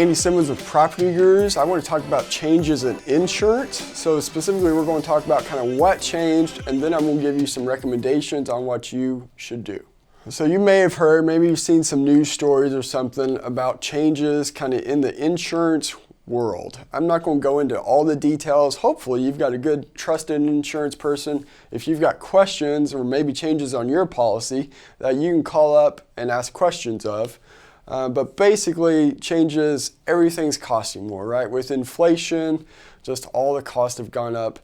Andy Simmons with Property Gurus. I want to talk about changes in insurance. So specifically, we're going to talk about kind of what changed, and then I'm going to give you some recommendations on what you should do. So you may have heard, maybe you've seen some news stories or something about changes kind of in the insurance world. I'm not going to go into all the details. Hopefully you've got a good trusted insurance person. If you've got questions or maybe changes on your policy that you can call up and ask questions of. But basically changes, everything's costing more, right? With inflation, just all the costs have gone up.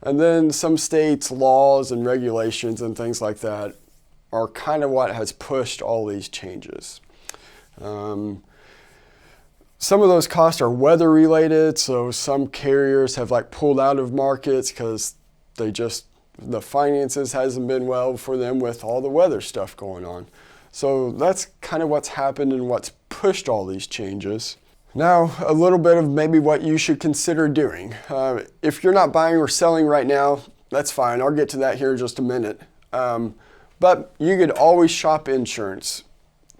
And then some states' laws and regulations and things like that are kind of what has pushed all these changes. Some of those costs are weather related, so some carriers have pulled out of markets because the finances hasn't been well for them with all the weather stuff going on. So that's kind of what's happened and what's pushed all these changes. Now, a little bit of maybe what you should consider doing. If you're not buying or selling right now, that's fine. I'll get to that here in just a minute. But you could always shop insurance.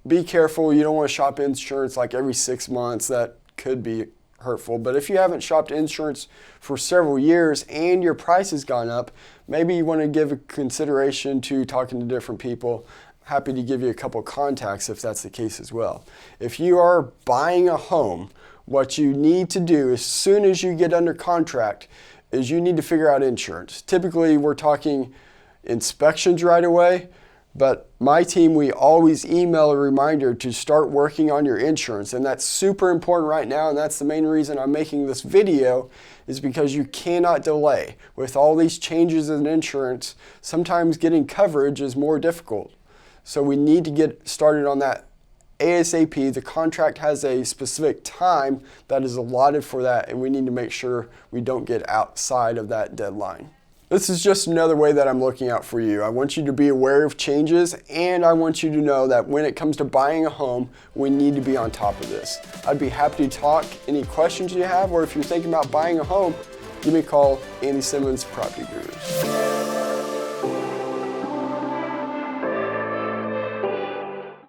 Be careful, you don't want to shop insurance like every 6 months. That could be hurtful. But if you haven't shopped insurance for several years and your price has gone up, maybe you want to give a consideration to talking to different people. Happy to give you a couple contacts if that's the case as well. If you are buying a home, what you need to do as soon as you get under contract is you need to figure out insurance. Typically, we're talking inspections right away, but my team, we always email a reminder to start working on your insurance, and that's super important right now, and that's the main reason I'm making this video, is because you cannot delay. With all these changes in insurance, sometimes getting coverage is more difficult. So we need to get started on that ASAP. The contract has a specific time that is allotted for that, and we need to make sure we don't get outside of that deadline. This is just another way that I'm looking out for you. I want you to be aware of changes, and I want you to know that when it comes to buying a home, we need to be on top of this. I'd be happy to talk. Any questions you have, or if you're thinking about buying a home, give me a call. Andy Simmons, Property Gurus.